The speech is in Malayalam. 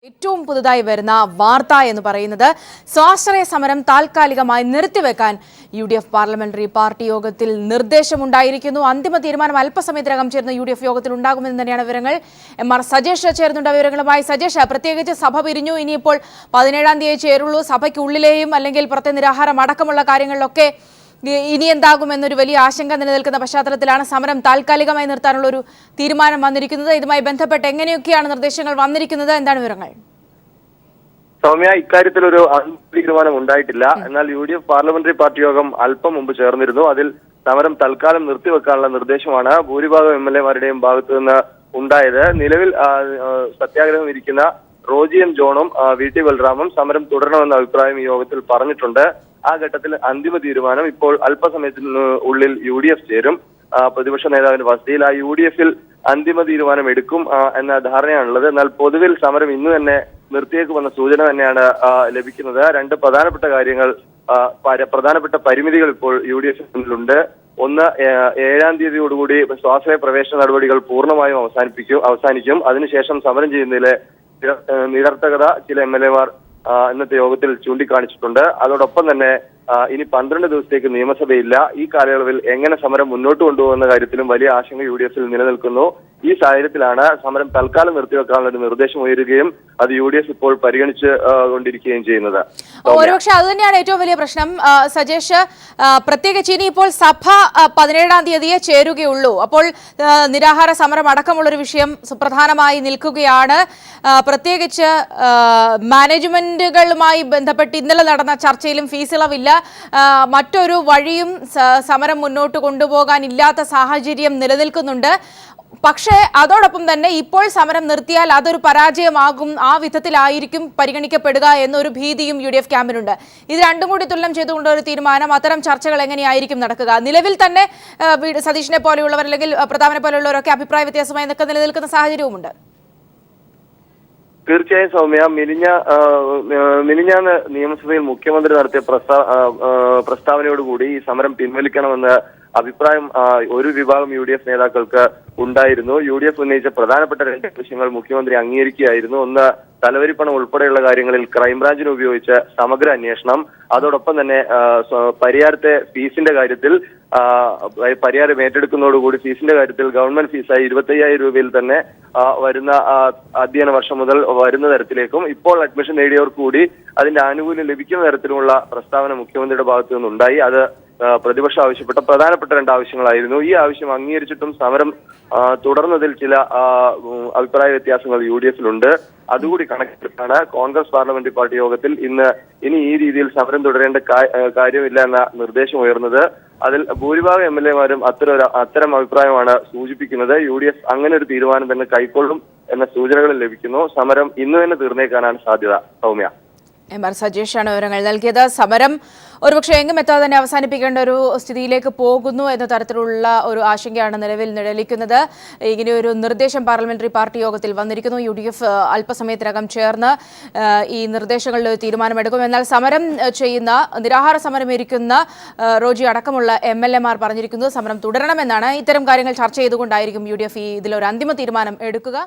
ഏറ്റവും പുതുതായി വരുന്ന വാർത്ത എന്ന് പറയുന്നത് സ്വാശ്രയ സമരം താൽക്കാലികമായി നിർത്തിവെക്കാൻ UDF പാർലമെന്ററി പാർട്ടി യോഗത്തിൽ നിർദ്ദേശമുണ്ടായിരിക്കുന്നു. അന്തിമ തീരുമാനം അല്പസമയത്തിനകം ചേർന്ന UDF യോഗത്തിൽ ഉണ്ടാകുമെന്ന് തന്നെയാണ് വിവരങ്ങൾ. MR സജേഷ് ചേർന്നുണ്ട് വിവരങ്ങളുമായി. സജേഷ്, പ്രത്യേകിച്ച് സഭ പിരിഞ്ഞു, ഇനിയിപ്പോൾ 17-ാം തീയതി ചേരുള്ളൂ. സഭയ്ക്കുള്ളിലെയും അല്ലെങ്കിൽ പുറത്തെ നിരാഹാരം അടക്കമുള്ള കാര്യങ്ങളിലൊക്കെ ഇനി എന്താകുമെന്നൊരു വലിയ ആശങ്ക നിലനിൽക്കുന്ന പശ്ചാത്തലത്തിലാണ് സമരം താൽക്കാലികമായി നിർത്താനുള്ള ഒരു തീരുമാനം വന്നിരിക്കുന്നത്. ഇതുമായി ബന്ധപ്പെട്ട് എങ്ങനെയൊക്കെയാണ് നിർദ്ദേശങ്ങൾ വന്നിരിക്കുന്നത്, എന്താണ് വിവരങ്ങൾ? സൗമ്യ, ഇക്കാര്യത്തിൽ ഒരു തീരുമാനം ഉണ്ടായിട്ടില്ല. എന്നാൽ UDF പാർലമെന്ററി പാർട്ടി യോഗം അല്പം മുമ്പ് ചേർന്നിരുന്നു. അതിൽ സമരം തൽക്കാലം നിർത്തിവെക്കാനുള്ള നിർദ്ദേശമാണ് ഭൂരിഭാഗം MLA-മാരുടെയും ഭാഗത്തു നിന്ന് ഉണ്ടായത്. നിലവിൽ സത്യാഗ്രഹം ഇരിക്കുന്ന റോജി എം ജോണും VT ബൽറാമും സമരം തുടരണമെന്ന അഭിപ്രായം ഈ യോഗത്തിൽ പറഞ്ഞിട്ടുണ്ട്. ആ ഘട്ടത്തിൽ അന്തിമ തീരുമാനം ഇപ്പോൾ അല്പസമയത്തിന് ഉള്ളിൽ UDF ചേരും. പ്രതിപക്ഷ നേതാവിന്റെ വസതിയിൽ UDF-ൽ അന്തിമ തീരുമാനം എടുക്കും എന്ന ധാരണയാണുള്ളത്. എന്നാൽ പൊതുവിൽ സമരം ഇന്ന് തന്നെ നിർത്തിയേക്കുമെന്ന സൂചന തന്നെയാണ് ലഭിക്കുന്നത്. രണ്ട് പ്രധാനപ്പെട്ട കാര്യങ്ങൾ, പ്രധാനപ്പെട്ട പരിമിതികൾ ഇപ്പോൾ UDF-നുണ്ട്. ഒന്ന്, 7-ാം തീയതിയോടുകൂടി സ്വാശ്രയ പ്രവേശന നടപടികൾ പൂർണ്ണമായും അവസാനിക്കും. അതിനുശേഷം സമരം ചെയ്യുന്നതിലെ നിരർത്ഥകത ചില MLA-മാർ ഇന്നത്തെ യോഗത്തിൽ ചൂണ്ടിക്കാണിച്ചിട്ടുണ്ട്. അതോടൊപ്പം തന്നെ ഇനി 12 ദിവസത്തേക്ക് നിയമസഭയില്ല. ഈ കാലയളവിൽ എങ്ങനെ സമരം മുന്നോട്ട് കൊണ്ടുപോകുന്ന കാര്യത്തിലും വലിയ ആശങ്ക UDF-ൽ നിലനിൽക്കുന്നു. ഈ സാഹചര്യത്തിലാണ് സമരം തൽക്കാലം നിർത്തിവെക്കാനുള്ള ഒരു നിർദ്ദേശം ഉയരുകയും അത് UDF ഇപ്പോൾ പരിഗണിച്ച് കൊണ്ടിരിക്കുകയും ചെയ്യുന്നത്. ഒരുപക്ഷെ അത് തന്നെയാണ് ഏറ്റവും വലിയ പ്രശ്നം. സജേഷ്, പ്രത്യേകിച്ച് ഇനി ഇപ്പോൾ സഭ 17-ാം തീയതിയെ ചേരുകയുള്ളൂ. അപ്പോൾ നിരാഹാര സമരം അടക്കമുള്ളൊരു വിഷയം സുപ്രധാനമായി നിൽക്കുകയാണ്. പ്രത്യേകിച്ച് മാനേജ്മെന്റുകളുമായി ബന്ധപ്പെട്ട് ഇന്നലെ നടന്ന ചർച്ചയിലും ഫീസ് ഇളവില്ല, മറ്റൊരു വഴിയും സമരം മുന്നോട്ട് കൊണ്ടുപോകാനില്ലാത്ത സാഹചര്യം നിലനിൽക്കുന്നുണ്ട്. പക്ഷേ അതോടൊപ്പം തന്നെ ഇപ്പോൾ സമരം നിർത്തിയാൽ അതൊരു പരാജയമാകും, ആ വിധത്തിലായിരിക്കും പരിഗണിക്കപ്പെടുക എന്നൊരു ഭീതിയും UDF ക്യാമ്പിനുണ്ട്. ഇത് രണ്ടും കൂടി തുലനം ചെയ്തുകൊണ്ടൊരു ഒരു തീരുമാനം, അത്തരം ചർച്ചകൾ എങ്ങനെയായിരിക്കും നടക്കുക? നിലവിൽ തന്നെ സതീഷിനെ പോലെയുള്ളവർ അല്ലെങ്കിൽ പ്രതാപനെ പോലെയുള്ളവരൊക്കെ അഭിപ്രായ വ്യത്യാസമായി നിലനിൽക്കുന്ന സാഹചര്യവുമുണ്ട്. തീർച്ചയായും സൗമ്യ, മിനിഞ്ഞാന്ന് നിയമസഭയിൽ മുഖ്യമന്ത്രി നടത്തിയ പ്രസ്താവനയോടുകൂടി ഈ സമരം പിൻവലിക്കണമെന്ന് അഭിപ്രായം ഒരു വിഭാഗം UDF നേതാക്കൾക്ക് ഉണ്ടായിരുന്നു. UDF ഉന്നയിച്ച പ്രധാനപ്പെട്ട രണ്ട് വിഷയങ്ങൾ മുഖ്യമന്ത്രി അംഗീകരിക്കുകയായിരുന്നു. ഒന്ന്, തലവരിപ്പണം ഉൾപ്പെടെയുള്ള കാര്യങ്ങളിൽ ക്രൈംബ്രാഞ്ചിനെ ഉപയോഗിച്ച് സമഗ്ര അന്വേഷണം. അതോടൊപ്പം തന്നെ പരിയാരത്തെ ഫീസിന്റെ കാര്യത്തിൽ പരിയാരം ഏറ്റെടുക്കുന്നതോടുകൂടി ഫീസിന്റെ കാര്യത്തിൽ ഗവൺമെന്റ് ഫീസായി 25,000 രൂപയിൽ തന്നെ വരുന്ന അധ്യയന വർഷം മുതൽ വരുന്ന തരത്തിലേക്കും ഇപ്പോൾ അഡ്മിഷൻ നേടിയവർക്ക് കൂടി അതിന്റെ ആനുകൂല്യം ലഭിക്കുന്ന തരത്തിലുമുള്ള പ്രസ്താവന മുഖ്യമന്ത്രിയുടെ ഭാഗത്തു നിന്നുണ്ടായി. അത് പ്രതിപക്ഷം ആവശ്യപ്പെട്ട പ്രധാനപ്പെട്ട രണ്ട് ആവശ്യങ്ങളായിരുന്നു. ഈ ആവശ്യം അംഗീകരിച്ചിട്ടും സമരം തുടർന്നതിൽ ചില അഭിപ്രായ വ്യത്യാസങ്ങൾ UDF-ലുണ്ട്. അതുകൂടി കണക്കിലെടുത്താണ് കോൺഗ്രസ് പാർലമെന്ററി പാർട്ടി യോഗത്തിൽ ഇനി ഈ രീതിയിൽ സമരം തുടരേണ്ട കാര്യമില്ല എന്ന നിർദ്ദേശം ഉയർന്നത്. അതിൽ ഭൂരിഭാഗം MLA-മാരും അത്തരം അഭിപ്രായമാണ് സൂചിപ്പിക്കുന്നത്. UDF അങ്ങനെ ഒരു തീരുമാനം തന്നെ കൈക്കൊള്ളും എന്ന സൂചനകളും ലഭിക്കുന്നു. സമരം ഇന്ന് തന്നെ തീർന്നേക്കാനാണ് സാധ്യത. സൗമ്യ, MR സജേഷാണ് വിവരങ്ങൾ നൽകിയത്. സമരം ഒരുപക്ഷെ എങ്ങും എത്താതെ തന്നെ അവസാനിപ്പിക്കേണ്ട ഒരു സ്ഥിതിയിലേക്ക് പോകുന്നു എന്ന തരത്തിലുള്ള ഒരു ആശങ്കയാണ് നിലവിൽ നിഴലിക്കുന്നത്. ഇങ്ങനെയൊരു നിർദ്ദേശം പാർലമെന്ററി പാർട്ടി യോഗത്തിൽ വന്നിരിക്കുന്നു. UDF അല്പസമയത്തിനകം ചേർന്ന് ഈ നിർദ്ദേശങ്ങളിൽ തീരുമാനമെടുക്കും. എന്നാൽ സമരം ചെയ്യുന്ന, നിരാഹാര സമരം ഇരിക്കുന്ന റോജി അടക്കമുള്ള MLA-മാർ പറഞ്ഞിരിക്കുന്നത് സമരം തുടരണമെന്നാണ്. ഇത്തരം കാര്യങ്ങൾ ചർച്ച ചെയ്തുകൊണ്ടായിരിക്കും UDF ഇതിലൊരു അന്തിമ തീരുമാനം എടുക്കുക.